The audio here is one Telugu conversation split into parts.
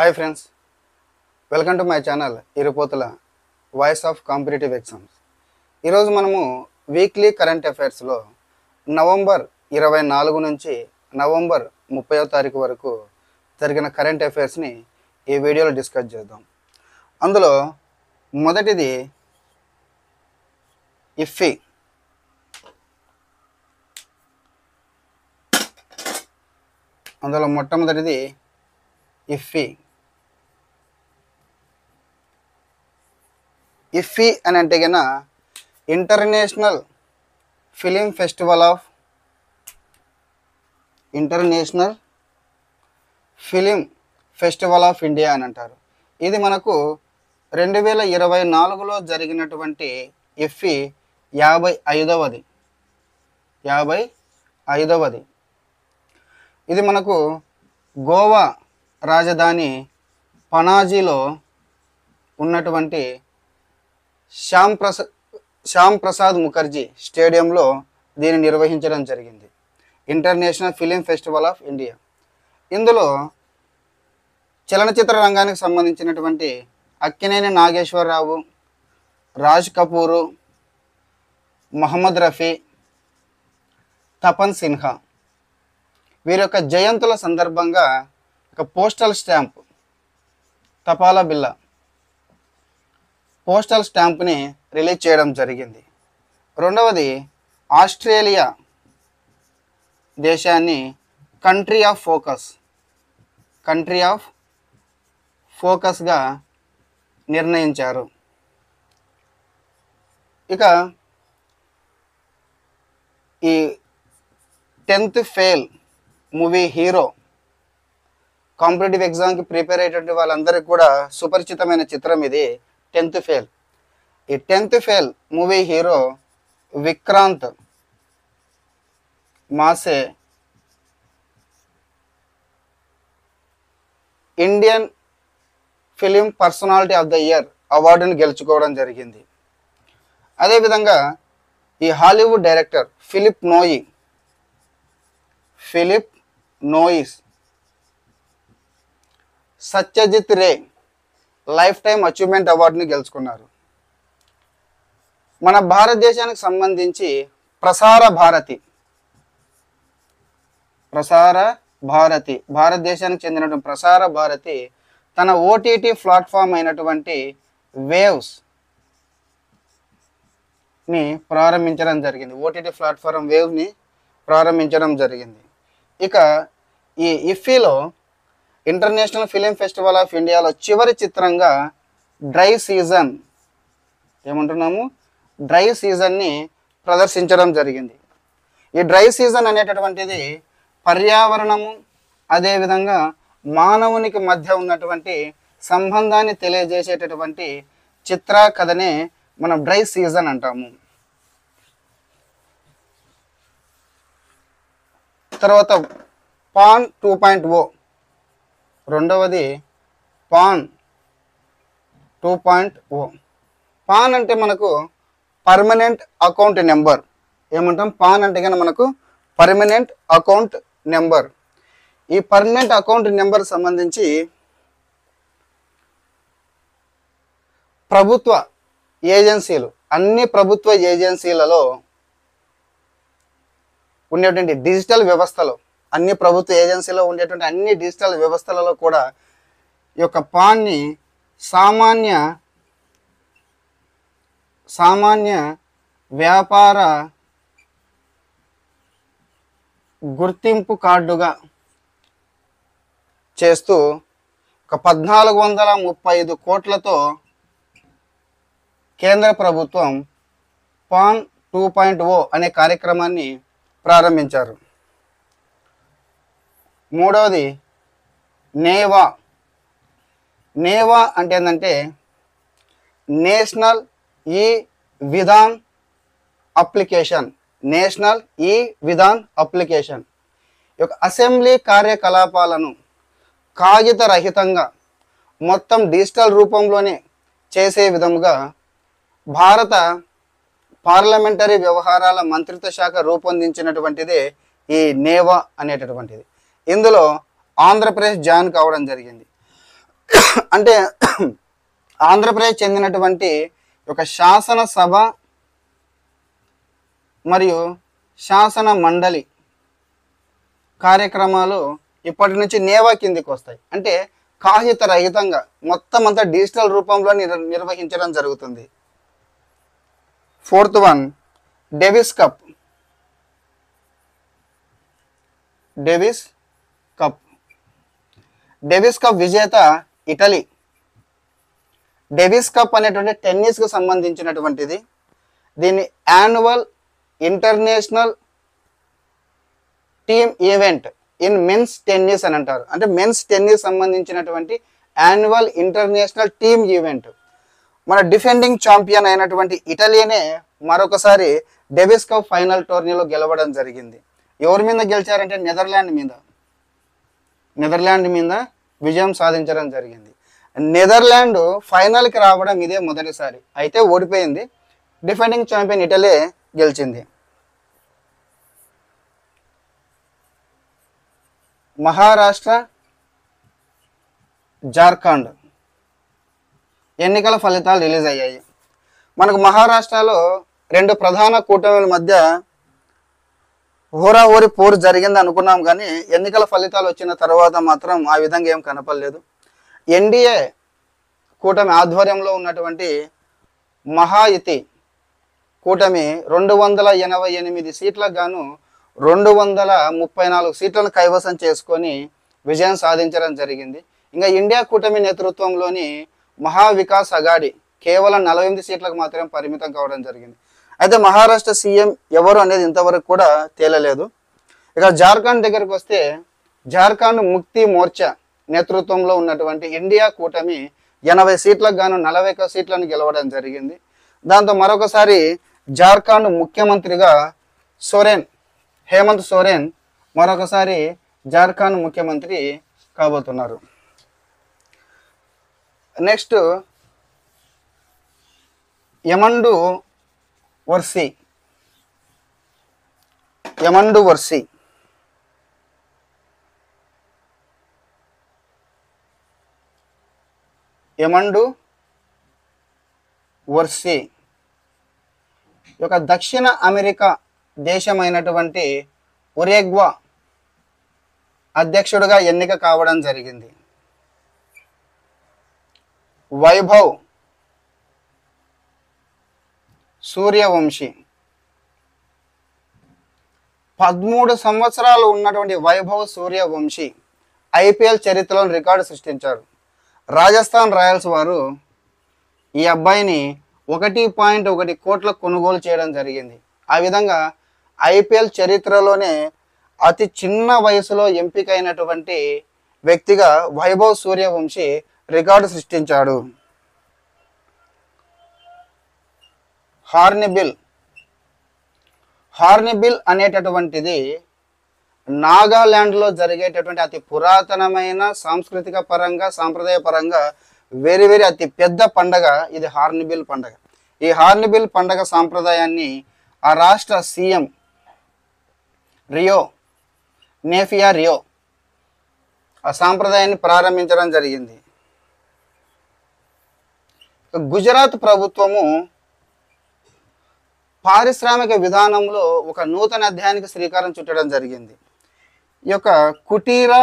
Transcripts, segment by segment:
Hi friends, welcome to my channel Irupothula voice of competitive exams. ఈరోజు మనము వీక్లీ కరెంట్ అఫైర్స్లో నవంబర్ 24 నుంచి నవంబర్ 30వ తారీఖు వరకు జరిగిన కరెంట్ అఫైర్స్ని ఈ వీడియోలో డిస్కస్ చేద్దాం. అందులో మొదటిది ఇఫ్ఫీ. అందులో మొట్టమొదటిది ఇఫ్ఫీ. ఇఫ్ఫీ అని అంటే కన్నా international film festival of India అని అంటారు. ఇది మనకు 2024లో జరిగినటువంటి ఇఫ్ఫీ 55వది. ఇది మనకు గోవా రాజధాని పనాజీలో ఉన్నటువంటి శ్యామ్ ప్రసాద్ ముఖర్జీ స్టేడియంలో దీన్ని నిర్వహించడం జరిగింది. International film festival of India. ఇందులో చలనచిత్ర రంగానికి సంబంధించినటువంటి అక్కినేని నాగేశ్వరరావు, రాజ్ కపూరు, మహమ్మద్ రఫీ, తపన్ సిన్హా వీరి యొక్క జయంతుల సందర్భంగా ఒక పోస్టల్ స్టాంప్, తపాలా బిల్ల పోస్టల్ స్టాంప్ని రిలీజ్ చేయడం జరిగింది. రెండవది, ఆస్ట్రేలియా దేశాన్ని కంట్రీ ఆఫ్ ఫోకస్గా నిర్ణయించారు. ఇక ఈ 10th fail movie hero, competitive ఎగ్జామ్కి ప్రిపేర్ అయ్యేటువంటి వాళ్ళందరికీ కూడా సుపరిచితమైన చిత్రం ఇది 10th ఫెయిల్. ఈ 10th fail movie hero Vikrant Massey Indian film personality of the year అవార్డును గెలుచుకోవడం జరిగింది. అదేవిధంగా ఈ Hollywood director Phillip Noyce Satyajit Ray lifetime achievement అవార్డుని గెలుచుకున్నారు. మన భారతదేశానికి సంబంధించి ప్రసార భారతి భారతదేశానికి చెందినటువంటి ప్రసార భారతి తన ఓటీటీ ప్లాట్ఫామ్ అయినటువంటి వేవ్స్ని ప్రారంభించడం జరిగింది. ఓటీటీ ప్లాట్ఫామ్ వేవ్ని ప్రారంభించడం జరిగింది. ఇక ఈ ఇఫ్ఫీలో ఇంటర్నేషనల్ ఫిలిం ఫెస్టివల్ ఆఫ్ ఇండియాలో చివరి చిత్రంగా డ్రై సీజన్ని ప్రదర్శించడం జరిగింది. ఈ డ్రై సీజన్ అనేటటువంటిది పర్యావరణము అదేవిధంగా మానవునికి మధ్య ఉన్నటువంటి సంబంధాన్ని తెలియజేసేటటువంటి చిత్రకథనే మనం డ్రై సీజన్ అంటాము. తర్వాత పాన్ 2.0, రెండవది పాన్ 2.0. పాన్ అంటే మనకు పర్మనెంట్ అకౌంట్ నెంబర్. ఏమంటాం? పాన్ అంటే కనుక మనకు పర్మనెంట్ అకౌంట్ నెంబర్. ఈ పర్మనెంట్ అకౌంట్ నెంబర్ సంబంధించి ప్రభుత్వ ఏజెన్సీలు, అన్ని ప్రభుత్వ ఏజెన్సీలలో ఉండేటువంటి డిజిటల్ వ్యవస్థలో, అన్ని ప్రభుత్వ ఏజెన్సీలో ఉండేటువంటి అన్ని డిజిటల్ వ్యవస్థలలో కూడా ఈ యొక్క పాన్ని సామాన్య వ్యాపార గుర్తింపు కార్డుగా చేస్తూ ఒక 1435 కోట్లతో కేంద్ర ప్రభుత్వం పాన్ 2.0 అనే కార్యక్రమాన్ని ప్రారంభించారు. మూడవది నేవా అంటే ఏంటంటే నేషనల్ ఈ విధాన్ అప్లికేషన్. ఈ యొక్క అసెంబ్లీ కార్యకలాపాలను కాగిత రహితంగా మొత్తం డిజిటల్ రూపంలోనే చేసే విధముగా భారత పార్లమెంటరీ వ్యవహారాల మంత్రిత్వ శాఖ రూపొందించినటువంటిదే ఈ నేవా అనేటటువంటిది. ఇందులో ఆంధ్రప్రదేశ్ జాయిన్ కావడం జరిగింది. అంటే ఆంధ్రప్రదేశ్ చెందినటువంటి ఒక శాసనసభ మరియు శాసన మండలి కార్యక్రమాలు ఇప్పటి నుంచి నేవా కిందికి వస్తాయి. అంటే కాగిత రహితంగా మొత్తం అంతా డిజిటల్ రూపంలో నిర్వహించడం జరుగుతుంది. 4th one Davis Cup. Davis Cup విజేత ఇటలీ. డేవిస్ కప్ అనేటువంటి టెన్నిస్కు సంబంధించినటువంటిది. దీన్ని annual international team event in men's tennis అని అంటారు. అంటే మెన్స్ టెన్నిస్ సంబంధించినటువంటి యాన్యువల్ ఇంటర్నేషనల్ టీమ్ ఈవెంట్. మన డిఫెండింగ్ ఛాంపియన్ అయినటువంటి ఇటలీనే మరొకసారి డేవిస్ కప్ ఫైనల్ టోర్నీలో గెలవడం జరిగింది. ఎవరి మీద గెలిచారంటే నెదర్లాండ్ మీద విజయం సాధించడం జరిగింది. నెదర్లాండ్ ఫైనల్కి రావడం ఇదే మొదటిసారి. అయితే ఓడిపోయింది. డిఫెండింగ్ ఛాంపియన్ ఇటలీ గెలిచింది. మహారాష్ట్ర, జార్ఖండ్ ఎన్నికల ఫలితాలు రిలీజ్ అయ్యాయి. మనకు మహారాష్ట్రలో 2 ప్రధాన కూటమిల మధ్య హోరాహోరీ పోరు జరిగింది అనుకున్నాం, కానీ ఎన్నికల ఫలితాలు వచ్చిన తర్వాత మాత్రం ఆ విధంగా ఏం కనపడలేదు. ఎన్డీఏ కూటమి ఆధ్వర్యంలో ఉన్నటువంటి మహాయుతి కూటమి 288 సీట్లకు గాను 234 సీట్లను కైవసం చేసుకొని విజయం సాధించడం జరిగింది. ఇంకా ఇండియా కూటమి నేతృత్వంలోని మహావికాస్ అఘాడి కేవలం 48 సీట్లకు మాత్రమే పరిమితం కావడం జరిగింది. అయితే మహారాష్ట్ర సీఎం ఎవరు అనేది ఇంతవరకు కూడా తేలలేదు. ఇక జార్ఖండ్ దగ్గరికి వస్తే జార్ఖండ్ ముక్తి మోర్చా నేతృత్వంలో ఉన్నటువంటి ఇండియా కూటమి 80 సీట్లకు గాను 41 సీట్లను గెలవడం జరిగింది. దాంతో మరొకసారి జార్ఖండ్ ముఖ్యమంత్రిగా హేమంత్ సోరెన్ మరొకసారి జార్ఖండ్ ముఖ్యమంత్రి కాబోతున్నారు. నెక్స్ట్ యమండు వర్సి. ఒక దక్షిణ అమెరికా దేశమైనటువంటి ఉరుగ్వే అధ్యక్షుడిగా ఎన్నిక కావడం జరిగింది. వైభవ్ సూర్యవంశీ 13 సంవత్సరాలు ఉన్నటువంటి వైభవ్ సూర్యవంశీ ఐపీఎల్ చరిత్రలో రికార్డు సృష్టించారు. రాజస్థాన్ రాయల్స్ వారు ఈ అబ్బాయిని 1.1 కోట్ల కొనుగోలు చేయడం జరిగింది. ఆ విధంగా ఐపీఎల్ చరిత్రలోనే అతి చిన్న వయసులో ఎంపికైనటువంటి వ్యక్తిగా వైభవ్ సూర్యవంశీ రికార్డు సృష్టించాడు. హార్న్బిల్ అనేటటువంటిది నాగాలాండ్లో జరిగేటటువంటి అతి పురాతనమైన సాంస్కృతిక పరంగా సాంప్రదాయ పరంగా వేరే అతి పెద్ద పండగ ఇది హార్న్బిల్ పండగ. ఈ హార్న్బిల్ పండగ సాంప్రదాయాన్ని ఆ రాష్ట్ర సీఎం నేఫియా రియో ఆ సాంప్రదాయాన్ని ప్రారంభించడం జరిగింది. గుజరాత్ ప్రభుత్వము పారిశ్రామిక విధానంలో ఒక నూతన అధ్యాయానికి శ్రీకారం చుట్టడం జరిగింది. ఈ యొక్క కుటీర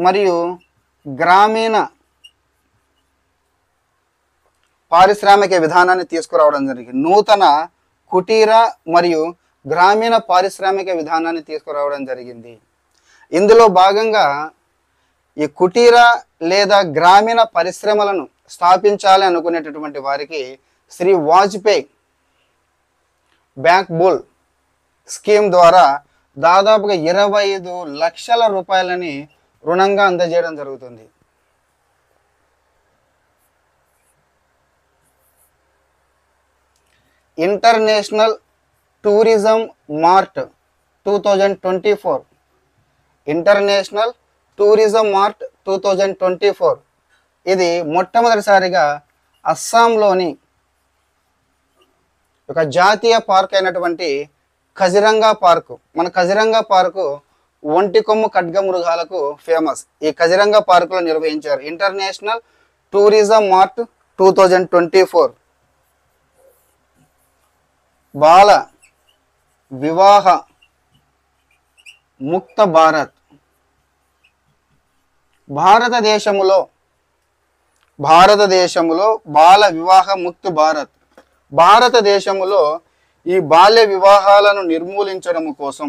మరియు గ్రామీణ పారిశ్రామిక విధానాన్ని తీసుకురావడం జరిగింది. నూతన కుటీర మరియు గ్రామీణ పారిశ్రామిక విధానాన్ని తీసుకురావడం జరిగింది. ఇందులో భాగంగా ఈ కుటీర లేదా గ్రామీణ పరిశ్రమలను స్థాపించాలి అనుకునేటటువంటి వారికి Shri Vajpayee bankable scheme ద్వారా దాదాపుగా 25 లక్షల రూపాయలని రుణంగా అందజేయడం జరుగుతుంది. International Tourism Mart 2024 International Tourism Mart 2024 ఇది మొట్టమొదటిసారిగా అస్సాంలోని ఒక జాతీయ పార్క్ అయినటువంటి కజిరంగా పార్కు, మన కజిరంగా పార్కు ఒంటి కొమ్ము ఖడ్గ మృగాలకు ఫేమస్. ఈ కజిరంగా పార్కులో నిర్వహించారు. International Tourism Mart 2024. బాల వివాహ ముక్త భారత్. భారతదేశములో బాల వివాహ ముక్త భారత్. భారతదేశములో ఈ బాల్య వివాహాలను నిర్మూలించడం కోసం,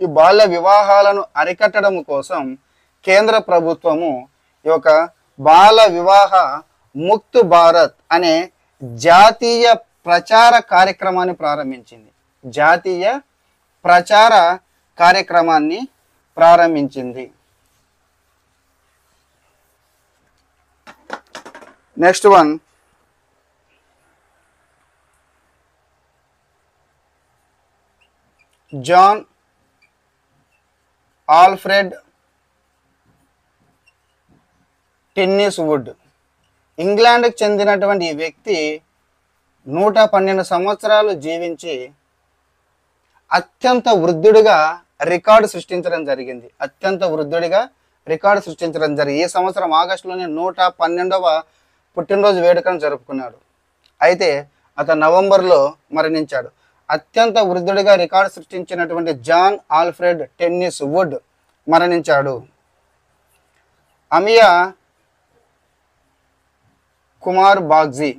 ఈ బాల్య వివాహాలను అరికట్టడం కోసం కేంద్ర ప్రభుత్వము ఈ యొక్క బాల వివాహ ముక్త్ భారత్ అనే జాతీయ ప్రచార కార్యక్రమాన్ని ప్రారంభించింది. జాతీయ ప్రచార కార్యక్రమాన్ని ప్రారంభించింది. Next one, John Alfred Tinniswood. ఇంగ్లాండ్కి చెందినటువంటి ఈ వ్యక్తి 112 సంవత్సరాలు జీవించి అత్యంత వృద్ధుడిగా రికార్డు సృష్టించడం జరిగింది. ఈ సంవత్సరం ఆగస్టులోనే 112వ పుట్టినరోజు వేడుకను జరుపుకున్నాడు. అయితే అతను నవంబర్లో మరణించాడు. అత్యంత వృద్ధుడిగా రికార్డు సృష్టించినటువంటి జాన్ ఆల్ఫ్రెడ్ టెన్నిస్ వుడ్ మరణించాడు. అమియా కుమార్ బాగ్జీ.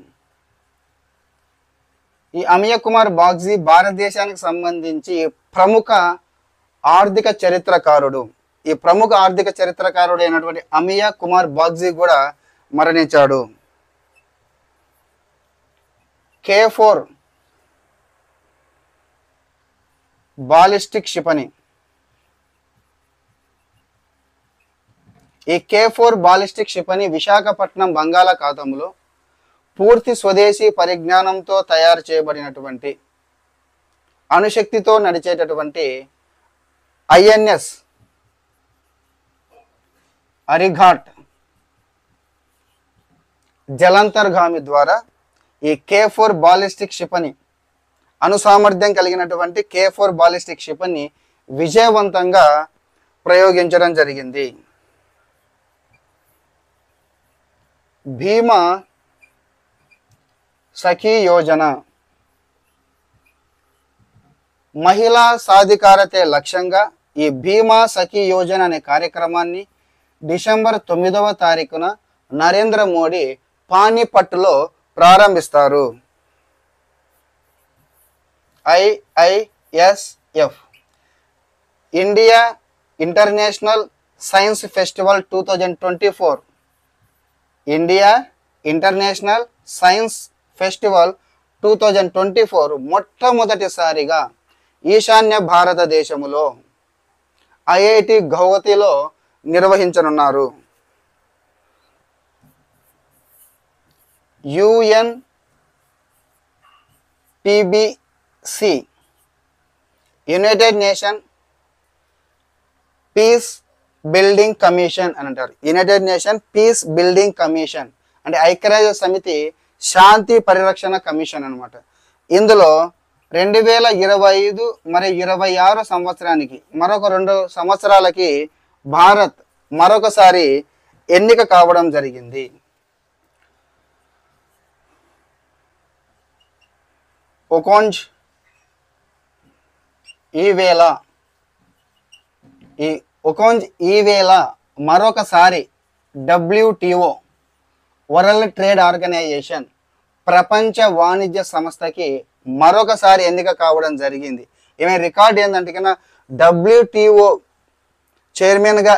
ఈ అమియా కుమార్ బాగ్జీ భారతదేశానికి సంబంధించి ప్రముఖ ఆర్థిక చరిత్రకారుడు. ఈ ప్రముఖ ఆర్థిక చరిత్రకారుడు అయినటువంటి అమియా కుమార్ బాగ్జీ కూడా మరణించాడు. K4 బాలిస్టిక్ క్షిపణి. ఈ K4 బాలిస్టిక్ క్షిపణి విశాఖపట్నం బంగాళాఖాతంలో పూర్తి స్వదేశీ పరిజ్ఞానంతో తయారు చేయబడినటువంటి అణుశక్తితో నడిచేటటువంటి INS అరిఘాట్ జలంతర్గామి ద్వారా ఈ K4 బాలిస్టిక్ క్షిపణి, అణుసామర్థ్యం కలిగినటువంటి K4 బాలిస్టిక్ క్షిపణి విజయవంతంగా ప్రయోగించడం జరిగింది. భీమా సఖీ యోజన. మహిళా సాధికారతే లక్ష్యంగా ఈ భీమా సఖీ యోజన అనే కార్యక్రమాన్ని డిసెంబర్ 9వ తారీఖున నరేంద్ర మోడీ పానీపట్లో ప్రారంభిస్తారు. IISF India International Science Festival 2024. India International Science Festival 2024 మొట్టమొదటిసారిగా ఈశాన్య భారతదేశములో IIT గౌహతిలో నిర్వహించనున్నారు. UNPBC United Nation Peace Building Commission అని అంటారు. United Nation Peace Building Commission అంటే ఐక్యరాజ్య సమితి శాంతి పరిరక్షణ కమిషన్ అన్నమాట. ఇందులో 2025 మరియు 26 సంవత్సరానికి మరొక 2 సంవత్సరాలకి భారత్ మరొకసారి ఎన్నిక కావడం జరిగింది. ఒకోంజ్ ఈవేళ మరొకసారి WTO వరల్డ్ ట్రేడ్ ఆర్గనైజేషన్ ప్రపంచ వాణిజ్య సంస్థకి మరొకసారి ఎన్నిక కావడం జరిగింది. ఏమైనా రికార్డ్ ఏంటంటే కన్నా WTO చైర్మన్గా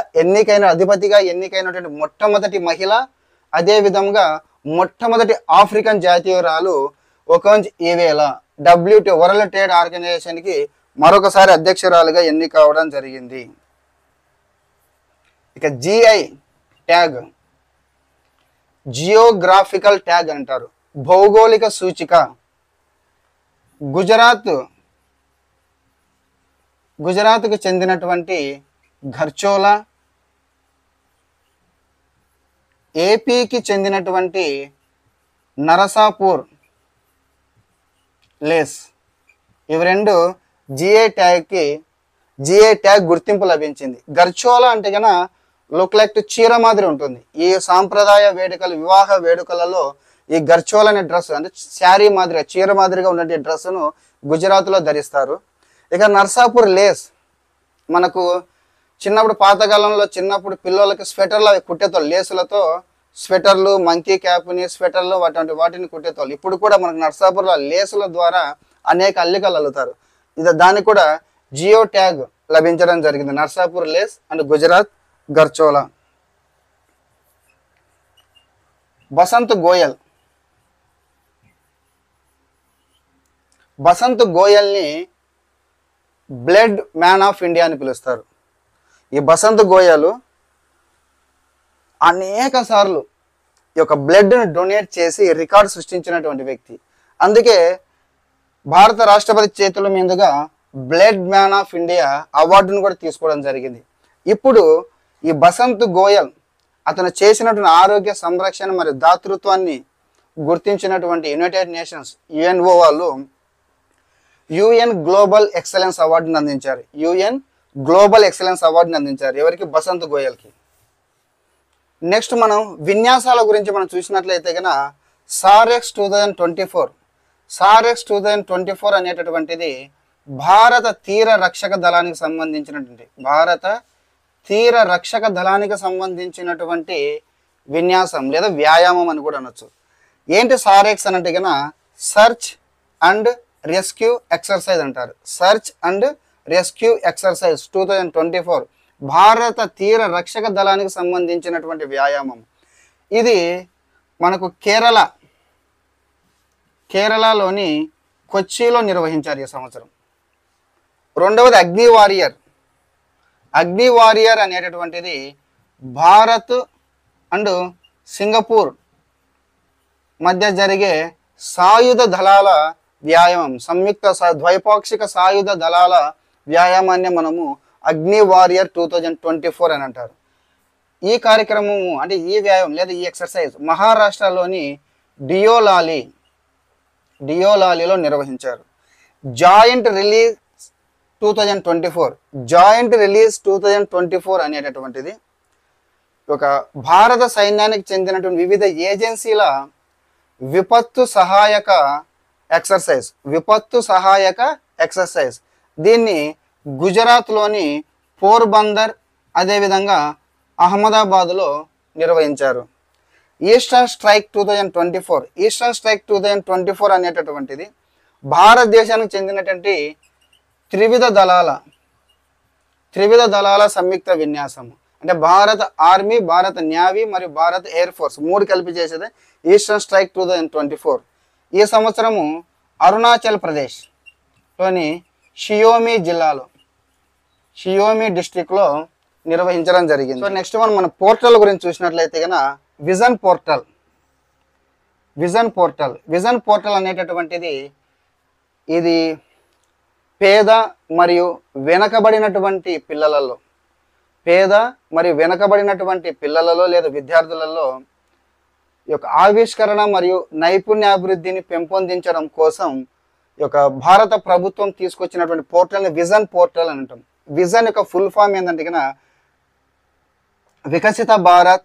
అధిపతిగా ఎన్నికైనటువంటి మొట్టమొదటి మహిళ, అదేవిధంగా మొట్టమొదటి ఆఫ్రికన్ జాతీయురాలు ఒకోంజ్ ఈవేళ WTO వరల్డ్ ట్రేడ్ ఆర్గనైజేషన్కి మరొకసారి అధ్యక్షురాలుగా ఎన్నిక కావడం జరిగింది. ఇక GI ట్యాగ్, జియోగ్రాఫికల్ ట్యాగ్ అంటారు, భౌగోళిక సూచిక. గుజరాత్కు చెందినటువంటి ఘర్చోలా, ఏపీకి చెందినటువంటి నరసాపూర్ లేస్, ఇవి 2 GI ట్యాగ్కి జిఐ ట్యాగ్ గుర్తింపు లభించింది. గర్చోలా అంటే కన్నా లుక్ లైక్ చీర మాదిరి ఉంటుంది. ఈ సాంప్రదాయ వేడుకలు, వివాహ వేడుకలలో ఈ గర్చోలా అనే డ్రెస్ అంటే శారీ మాదిరిగా, చీర మాదిరిగా ఉన్నటువంటి డ్రెస్సును గుజరాత్లో ధరిస్తారు. ఇక నర్సాపూర్ లేస్, మనకు చిన్నప్పుడు పాతకాలంలో చిన్నప్పుడు పిల్లలకి స్వెటర్లు అవి కుట్టేతోళ్ళు, లేసులతో స్వెటర్లు, మంకీ క్యాప్ని, స్వెటర్లు వాటిని కుట్టేతోళ్ళు. ఇప్పుడు కూడా మనకు నర్సాపూర్లో లేసుల ద్వారా అనేక అల్లికలు అల్లుతారు. దానికి కూడా జియో ట్యాగ్ లభించడం జరిగింది. Narsapur lace and Gujarat Gharchola. బసంత్ గోయల్, బసంత్ గోయల్ని బ్లడ్ మ్యాన్ ఆఫ్ ఇండియా అని పిలుస్తారు. ఈ బసంత్ గోయల్ అనేక సార్లు ఈ యొక్క బ్లడ్ని డొనేట్ చేసి రికార్డు సృష్టించినటువంటి వ్యక్తి. అందుకే భారత రాష్ట్రపతి చేతుల మీదుగా బ్లడ్ మ్యాన్ ఆఫ్ ఇండియా అవార్డును కూడా తీసుకోవడం జరిగింది. ఇప్పుడు ఈ బసంత్ గోయల్ అతను చేసినటువంటి ఆరోగ్య సంరక్షణ మరియు దాతృత్వాన్ని గుర్తించినటువంటి యునైటెడ్ నేషన్స్ యుఎన్ఓ వాళ్ళు యుఎన్ గ్లోబల్ ఎక్సలెన్స్ అవార్డుని అందించారు. యుఎన్ గ్లోబల్ ఎక్సలెన్స్ అవార్డుని అందించారు. ఎవరికి? బసంత్ గోయల్కి. నెక్స్ట్ మనం విన్యాసాల గురించి మనం చూసినట్లయితే కనుక సారెక్స్ 2024, సారెక్స్ 2024 అనేటటువంటిది భారత తీర రక్షక దళానికి సంబంధించినటువంటి, భారత తీర రక్షక దళానికి సంబంధించినటువంటి విన్యాసం లేదా వ్యాయామం అని కూడా అనొచ్చు. ఏంటి సారెక్స్ అని అంటే కనుక సర్చ్ అండ్ రెస్క్యూ ఎక్సర్సైజ్ అంటారు. సర్చ్ అండ్ రెస్క్యూ ఎక్సర్సైజ్ 2024 భారత తీర రక్షక దళానికి సంబంధించినటువంటి వ్యాయామం. ఇది మనకు కేరళలోని కొచ్చిలో నిర్వహించారు ఈ సంవత్సరం. రెండవది అగ్ని వారియర్. అగ్ని వారియర్ అనేటటువంటిది భారత్ అండ్ సింగపూర్ మధ్య జరిగే సాయుధ దళాల వ్యాయామం, సంయుక్త ద్వైపాక్షిక సాయుధ దళాల వ్యాయామాన్ని మనము అగ్ని వారియర్ 2024 అని అంటారు. ఈ కార్యక్రమము అంటే ఈ వ్యాయామం లేదా ఈ ఎక్సర్సైజ్ మహారాష్ట్రలోని డియోలాలీలో నిర్వహించారు. జాయింట్ రిలీజ్ 2024, జాయింట్ రిలీజ్ 2024 అనేటటువంటిది ఒక భారత సైన్యానికి చెందినటువంటి వివిధ ఏజెన్సీల విపత్తు సహాయక ఎక్సర్సైజ్. దీన్ని గుజరాత్లోని పోర్బందర్ అదేవిధంగా అహ్మదాబాద్లో నిర్వహించారు. ఈస్టర్న్ స్ట్రైక్ 2024, ఈస్టర్న్ స్ట్రైక్ 2024 అనేటటువంటిది భారతదేశానికి చెందినటువంటి త్రివిధ దళాల సంయుక్త విన్యాసం. అంటే భారత ఆర్మీ, భారత నేవీ మరియు భారత ఎయిర్ ఫోర్స్ మూడు కలిపి చేసేది ఈస్టర్న్ స్ట్రైక్ 2024. ఈ సంవత్సరము అరుణాచల్ ప్రదేశ్లోని షియోమి జిల్లాలో, షియోమి డిస్ట్రిక్ట్లో నిర్వహించడం జరిగింది. సో నెక్స్ట్ మన పోర్టల్ గురించి చూసినట్లయితే కనుక విజన్ పోర్టల్ అనేటటువంటిది ఇది పేద మరియు వెనకబడినటువంటి పిల్లలలో లేదా విద్యార్థులలో ఈ యొక్క ఆవిష్కరణ మరియు నైపుణ్యాభివృద్ధిని పెంపొందించడం కోసం ఈ యొక్క భారత ప్రభుత్వం తీసుకొచ్చినటువంటి పోర్టల్ని విజన్ పోర్టల్ అని అంటాం. విజన్ యొక్క ఫుల్ ఫామ్ ఏంటంటే కనుక Viksit Bharat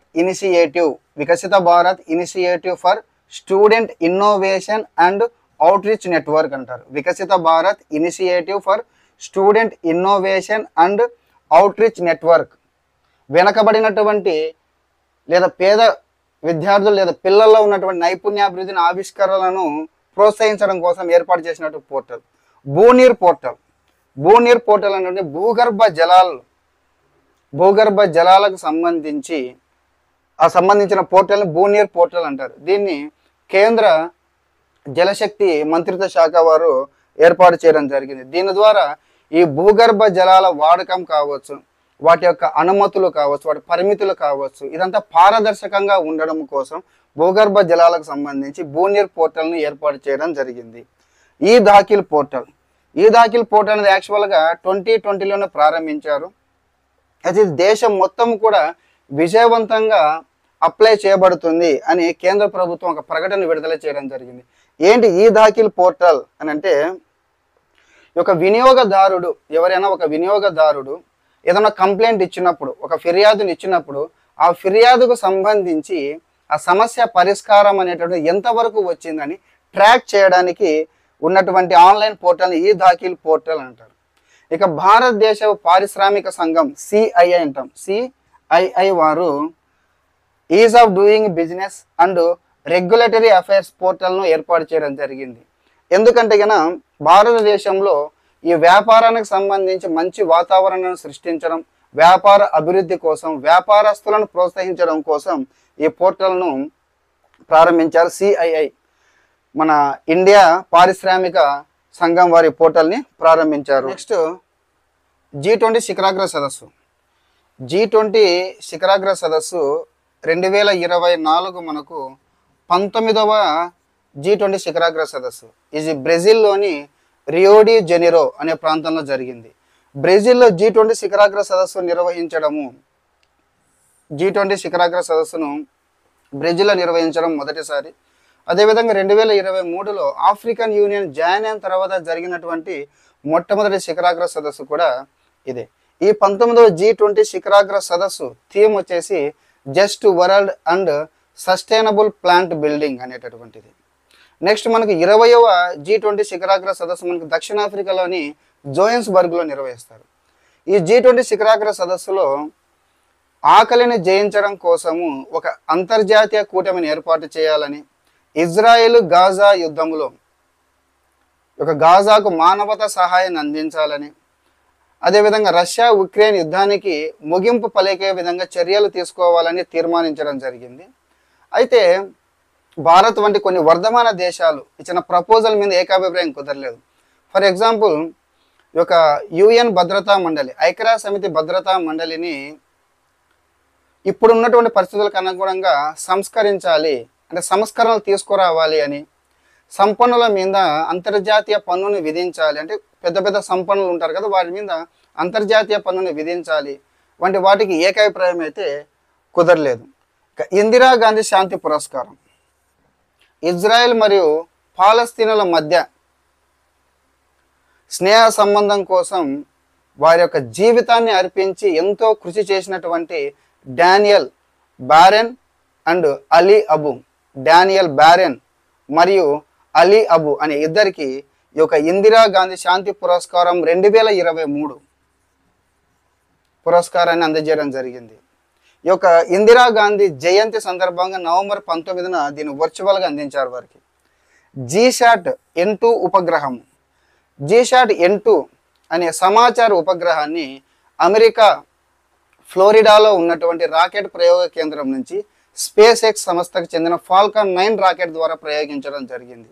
initiative for student innovation and outreach network అంటారు. Viksit Bharat initiative for student innovation and outreach network. వెనకబడినటువంటి లేదా పేద విద్యార్థులు లేదా పిల్లల్లో ఉన్నటువంటి నైపుణ్యాభివృద్ధిని, ఆవిష్కరణలను ప్రోత్సహించడం కోసం ఏర్పాటు చేసినటువంటి పోర్టల్ భూనీర్ పోర్టల్ అంటే భూగర్భ జలాలకు సంబంధించిన పోర్టల్ని భూనీర్ పోర్టల్ అంటారు. దీన్ని కేంద్ర జలశక్తి మంత్రిత్వ శాఖ వారు ఏర్పాటు చేయడం జరిగింది. దీని ద్వారా ఈ భూగర్భ జలాల వాడకం కావచ్చు, వాటి యొక్క అనుమతులు కావచ్చు, వాటి పరిమితులు కావచ్చు, ఇదంతా పారదర్శకంగా ఉండడం కోసం భూగర్భ జలాలకు సంబంధించి భూనీర్ పోర్టల్ని ఏర్పాటు చేయడం జరిగింది. ఈ దాఖిల్ పోర్టల్ అనేది యాక్చువల్గా 2020లోనే ప్రారంభించారు. అయితే దేశం మొత్తం కూడా విజయవంతంగా అప్లై చేయబడుతుంది అని కేంద్ర ప్రభుత్వం ఒక ప్రకటన విడుదల చేయడం జరిగింది. ఏంటి ఈ దాఖిల్ పోర్టల్ అని అంటే ఈ యొక్క వినియోగదారుడు ఎవరైనా ఒక వినియోగదారుడు ఏదైనా కంప్లైంట్ ఇచ్చినప్పుడు, ఒక ఫిర్యాదుని ఇచ్చినప్పుడు, ఆ ఫిర్యాదుకు సంబంధించి ఆ సమస్య పరిష్కారం అనేటువంటి ఎంతవరకు వచ్చిందని ట్రాక్ చేయడానికి ఉన్నటువంటి ఆన్లైన్ పోర్టల్ని ఈ దాఖిల్ పోర్టల్ అంటారు. ఇక భారతదేశ పారిశ్రామిక సంఘం సిఐఐ అంటాం. సిఐఐ వారు is of doing business and regulatory affairs పోర్టల్ను ఏర్పాటు చేయడం జరిగింది. ఎందుకంటే గన భారతదేశంలో ఈ వ్యాపారానికి సంబంధించి మంచి వాతావరణాన్ని సృష్టించడం, వ్యాపార అభివృద్ధి కోసం, వ్యాపారస్తులను ప్రోత్సహించడం కోసం ఈ పోర్టల్ను ప్రారంభించారు సిఐఐ. మన ఇండియా పారిశ్రామిక సంఘం వారి పోర్టల్ని ప్రారంభించారు. నెక్స్ట్ G20 శిఖరాగ్ర సదస్సు. G20 శిఖరాగ్ర సదస్సు 2024 మనకు 19వ G20 శిఖరాగ్ర సదస్సు. ఇది బ్రెజిల్లోని రియో డి జెనిరో అనే ప్రాంతంలో జరిగింది. బ్రెజిల్లో G20 శిఖరాగ్ర సదస్సు నిర్వహించడము, G20 శిఖరాగ్ర సదస్సును బ్రెజిల్లో నిర్వహించడం మొదటిసారి. అదేవిధంగా 2023లో ఆఫ్రికన్ యూనియన్ జాయిన్ అయిన తర్వాత జరిగినటువంటి మొట్టమొదటి శిఖరాగ్ర సదస్సు కూడా ఇదే. ఈ 19వ G20 శిఖరాగ్ర సదస్సు థీమ్ వచ్చేసి just world and sustainable plant building అనేటటువంటిది. నెక్స్ట్ మనకు 20వ G20 శిఖరాగ్ర సదస్సు మనకు దక్షిణాఫ్రికాలోని జోహెన్స్బర్గ్లో నిర్వహిస్తారు. ఈ G20 శిఖరాగ్ర సదస్సులో ఆకలిని జయించడం కోసము ఒక అంతర్జాతీయ కూటమిని ఏర్పాటు చేయాలని, ఇజ్రాయెల్ గాజా యుద్ధంలో ఒక గాజాకు మానవతా సహాయాన్ని అందించాలని, అదేవిధంగా రష్యా ఉక్రెయిన్ యుద్ధానికి ముగింపు పలికే విధంగా చర్యలు తీసుకోవాలని తీర్మానించడం జరిగింది. అయితే భారత్ వంటి కొన్ని వర్ధమాన దేశాలు ఇచ్చిన ప్రపోజల్ మీద ఏకాభిప్రాయం కుదరలేదు. ఫర్ ఎగ్జాంపుల్ ఈ యొక్క యుఎన్ భద్రతా మండలి, ఐక్యరాజ్య సమితి భద్రతా మండలిని ఇప్పుడున్నటువంటి పరిస్థితులకు అనుగుణంగా సంస్కరించాలి, అంటే సంస్కరణలు తీసుకురావాలి అని, సంపన్నుల మీద అంతర్జాతీయ పన్నుని విధించాలి, అంటే పెద్ద పెద్ద సంపన్నులు ఉంటారు కదా, వాటి మీద అంతర్జాతీయ పన్నుని విధించాలి వంటి వాటికి ఏకాభిప్రాయం అయితే కుదరలేదు. ఇందిరాగాంధీ శాంతి పురస్కారం, ఇజ్రాయెల్ మరియు పాలస్తీనుల మధ్య స్నేహ సంబంధం కోసం వారి యొక్క జీవితాన్ని అర్పించి ఎంతో కృషి చేసినటువంటి Daniel barren and Ali Abu, Daniel barren మరియు అలీ అబు అనే ఇద్దరికి ఈ యొక్క ఇందిరాగాంధీ శాంతి పురస్కారం 2023 పురస్కారాన్ని అందజేయడం జరిగింది. ఈ యొక్క ఇందిరాగాంధీ జయంతి సందర్భంగా నవంబర్ 19న దీన్ని వర్చువల్గా అందించారు వారికి. జీశాట్ N2 ఉపగ్రహం, జీశాట్ N2 అనే సమాచార ఉపగ్రహాన్ని అమెరికా ఫ్లోరిడాలో ఉన్నటువంటి రాకెట్ ప్రయోగ కేంద్రం నుంచి స్పేస్ ఎక్స్ సంస్థకు చెందిన ఫాల్కన్ 9 రాకెట్ ద్వారా ప్రయోగించడం జరిగింది.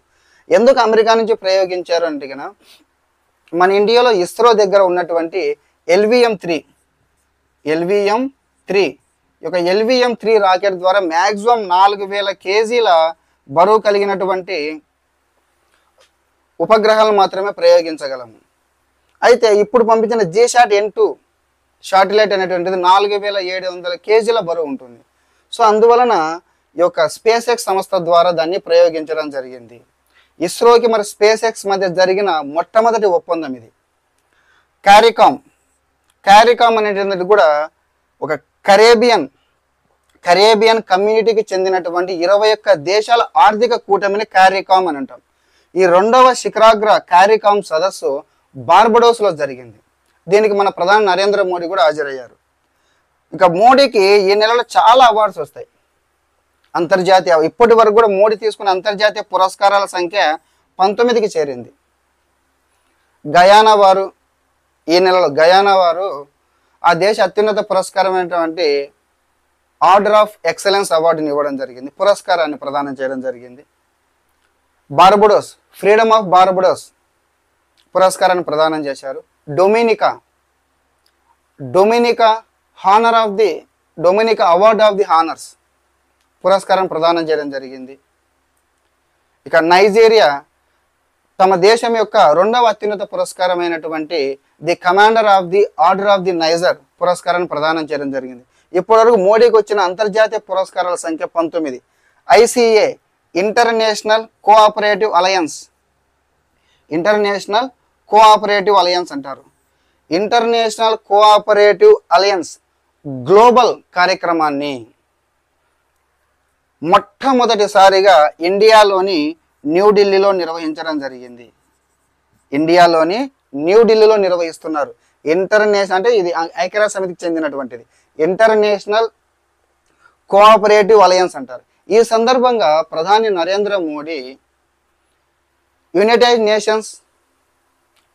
ఎందుకు అమెరికా నుంచి ప్రయోగించారు అంటే కనుక మన ఇండియాలో ఇస్రో దగ్గర ఉన్నటువంటి LVM-3 ఈ యొక్క LVM-3 రాకెట్ ద్వారా మ్యాక్సిమం 4000 కేజీల బరువు కలిగినటువంటి ఉపగ్రహాలు మాత్రమే ప్రయోగించగలము. అయితే ఇప్పుడు పంపించిన జీశాట్ N2 శాటిలైట్ అనేటువంటిది 4700 కేజీల బరువు ఉంటుంది. సో అందువలన ఈ యొక్క స్పేస్ ఎక్స్ సంస్థ ద్వారా దాన్ని ప్రయోగించడం జరిగింది. ఇస్రోకి మరి స్పేస్ ఎక్స్ మధ్య జరిగిన మొట్టమొదటి ఒప్పందం ఇది. క్యారికామ్ అనేటువంటిది కూడా ఒక కరేబియన్ కమ్యూనిటీకి చెందినటువంటి 21 దేశాల ఆర్థిక కూటమిని క్యారికామ్ అని అంటాం. ఈ 2వ శిఖరాగ్ర క్యారికామ్ సదస్సు బార్బడోస్లో జరిగింది. దీనికి మన ప్రధాని నరేంద్ర మోడీ కూడా హాజరయ్యారు. ఇంకా మోడీకి ఈ నెలలో చాలా అవార్డ్స్ వస్తాయి అంతర్జాతీయ. ఇప్పటి వరకు కూడా మోడీ తీసుకున్న అంతర్జాతీయ పురస్కారాల సంఖ్య 19కి చేరింది. గయానా వారు ఈ నెలలో ఆ దేశ అత్యున్నత పురస్కారమైనటువంటి ఆర్డర్ ఆఫ్ ఎక్సలెన్స్ అవార్డుని ఇవ్వడం జరిగింది, పురస్కారాన్ని ప్రదానం చేయడం జరిగింది. బార్బడోస్ ఫ్రీడమ్ ఆఫ్ బార్బడోస్ పురస్కారాన్ని ప్రదానం చేశారు. Dominica award of the honours పురస్కారం ప్రదానం చేయడం జరిగింది. ఇక నైజీరియా తమ దేశం యొక్క 2వ అత్యున్నత పురస్కారమైనటువంటి the commander of the order of the Niger పురస్కారాన్ని ప్రదానం చేయడం జరిగింది. ఇప్పటివరకు మోడీకి వచ్చిన అంతర్జాతీయ పురస్కారాల సంఖ్య 19. International cooperative alliance cooperative alliance అంటారు. ఇంటర్నేషనల్ కోఆపరేటివ్ అలయన్స్ గ్లోబల్ కార్యక్రమాన్ని మొట్టమొదటిసారిగా ఇండియాలోని న్యూఢిల్లీలో నిర్వహించడం జరిగింది. ఇండియాలోని న్యూఢిల్లీలో నిర్వహిస్తున్నారు. ఇంటర్నేషనల్ అంటే ఇది ఐక్యరాజ్య సమితికి చెందినటువంటిది. ఇంటర్నేషనల్ కోఆపరేటివ్ అలయన్స్ అంటారు. ఈ సందర్భంగా ప్రధాని Narendra Modi United Nations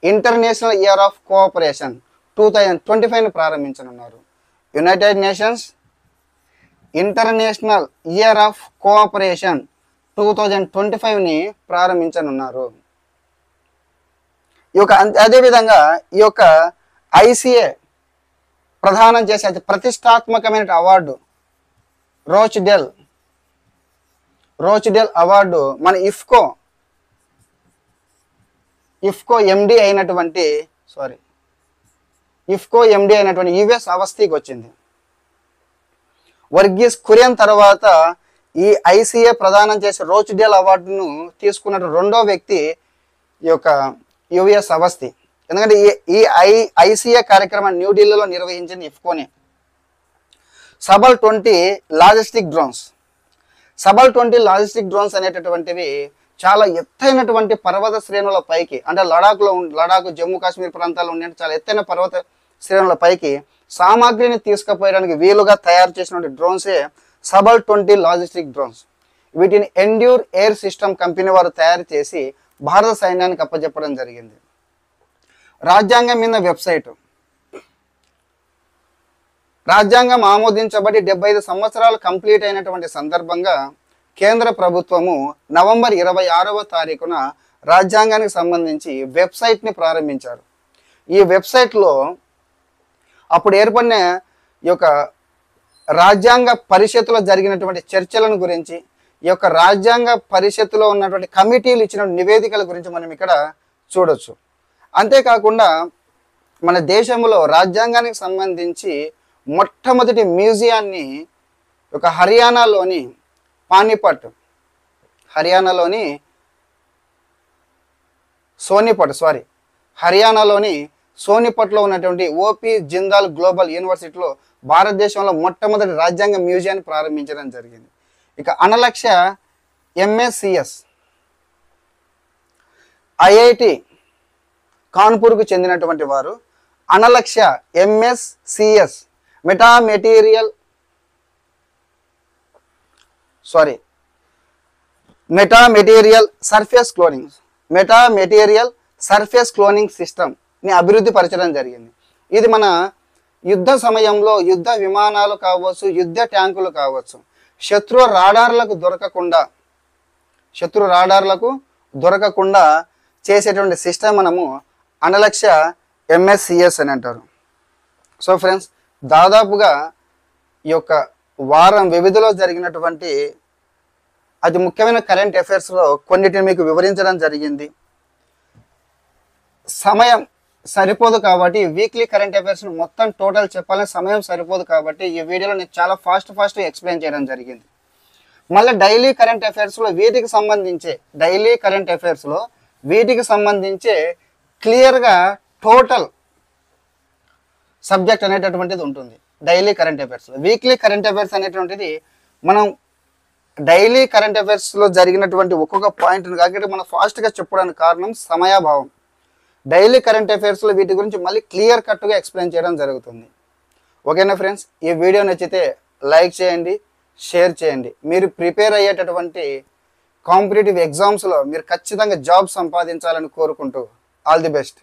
International Year of Cooperation 2025ని ప్రారంభించనున్నారు. United Nations International Year of Cooperation 2025ని ప్రారంభించనున్నారు. ఈ యొక్క అదేవిధంగా ఈ యొక్క ఐసిఏ ప్రదానం చేసే అతి ప్రతిష్టాత్మకమైన అవార్డు రోచ్డెల్ అవార్డు మన ఇఫ్కో ఎండి అయినటువంటి యుఎస్ అవస్థీకి వచ్చింది. వర్గీస్ కురియన్ తర్వాత ఈ ఐసిఏ ప్రదానం చేసే రోచ్డెల్ అవార్డును తీసుకున్న రెండో వ్యక్తి ఈ యొక్క యుఎస్ అవస్థి. ఎందుకంటే ఈ ఐసిఏ కార్యక్రమాన్ని న్యూఢిల్లీలో నిర్వహించింది ఇఫ్కోనే. సబల్ 20 లాజిస్టిక్ డ్రోన్స్ అనేటటువంటివి చాలా ఎత్తైనటువంటి పర్వత శ్రేణుల పైకి, అంటే లడాక్ జమ్మూ కాశ్మీర్ ప్రాంతాల్లో ఉండే చాలా ఎత్తైన పర్వత శ్రేణుల పైకి సామాగ్రిని తీసుకుపోయడానికి వీలుగా తయారు చేసినటువంటి డ్రోన్సే సబల్ 20 లాజిస్టిక్ డ్రోన్స్. వీటిని ఎండ్యూర్ ఎయిర్ సిస్టమ్ కంపెనీ వారు తయారు చేసి భారత సైన్యానికి అప్పచెప్పడం జరిగింది. రాజ్యాంగం మీద వెబ్సైటు. రాజ్యాంగం ఆమోదించబడి 75 సంవత్సరాలు కంప్లీట్ అయినటువంటి సందర్భంగా కేంద్ర ప్రభుత్వము నవంబర్ 26వ తారీఖున రాజ్యాంగానికి సంబంధించి వెబ్సైట్ని ప్రారంభించారు. ఈ వెబ్సైట్లో అప్పుడు ఏర్పడిన ఈ యొక్క రాజ్యాంగ పరిషత్తులో జరిగినటువంటి చర్చలను గురించి, ఈ యొక్క రాజ్యాంగ పరిషత్తులో ఉన్నటువంటి కమిటీలు ఇచ్చిన నివేదికల గురించి మనం ఇక్కడ చూడొచ్చు. అంతేకాకుండా మన దేశంలో రాజ్యాంగానికి సంబంధించి మొట్టమొదటి మ్యూజియాన్ని ఒక హర్యానాలోని సోనిపట్లో ఉన్నటువంటి ఓపి జిందాల్ గ్లోబల్ యూనివర్సిటీలో భారతదేశంలో మొట్టమొదటి రాజ్యాంగ మ్యూజియాన్ని ప్రారంభించడం జరిగింది. ఇక అనలక్ష్య ఎంఎస్సిఎస్ ఐఐటి కాన్పూర్కు చెందినటువంటి వారు అనలక్ష్య ఎంఎస్సిఎస్ మెటామెటీరియల్ సర్ఫేస్ క్లోనింగ్ సిస్టమ్ని అభివృద్ధి పరచడం జరిగింది. ఇది మన యుద్ధ సమయంలో యుద్ధ విమానాలు కావచ్చు, యుద్ధ ట్యాంకులు కావచ్చు, శత్రు రాడార్లకు దొరకకుండా చేసేటువంటి సిస్టమ్ మనము అనలక్ష్య ఎంఎస్సిఎస్ అని అంటారు. సో ఫ్రెండ్స్, దాదాపుగా ఈ యొక్క వారం వ్యవధిలో జరిగినటువంటి అతి ముఖ్యమైన కరెంట్ అఫైర్స్లో కొన్నిటిని మీకు వివరించడం జరిగింది. సమయం సరిపోదు కాబట్టి వీక్లీ కరెంట్ అఫైర్స్ను మొత్తం టోటల్ చెప్పాలని సమయం సరిపోదు కాబట్టి ఈ వీడియోలో నేను చాలా ఫాస్ట్గా ఎక్స్ప్లెయిన్ చేయడం జరిగింది. మళ్ళీ డైలీ కరెంట్ అఫైర్స్లో వీటికి సంబంధించే క్లియర్గా టోటల్ సబ్జెక్ట్ అనేటటువంటిది ఉంటుంది డైలీ కరెంట్ అఫైర్స్లో. వీక్లీ కరెంట్ అఫైర్స్ అనేటువంటిది మనం డైలీ కరెంట్ అఫైర్స్లో జరిగినటువంటి ఒక్కొక్క పాయింట్ని కాకపోతే మనం ఫాస్ట్గా చెప్పడానికి కారణం సమయాభావం. డైలీ కరెంట్ అఫైర్స్లో వీటి గురించి మళ్ళీ క్లియర్ కట్గా ఎక్స్ప్లెయిన్ చేయడం జరుగుతుంది. ఓకేనా ఫ్రెండ్స్, ఈ వీడియో నచ్చితే లైక్ చేయండి, షేర్ చేయండి. మీరు ప్రిపేర్ అయ్యేటటువంటి కాంపిటేటివ్ ఎగ్జామ్స్లో మీరు ఖచ్చితంగా జాబ్ సంపాదించాలని కోరుకుంటూ ఆల్ ది బెస్ట్.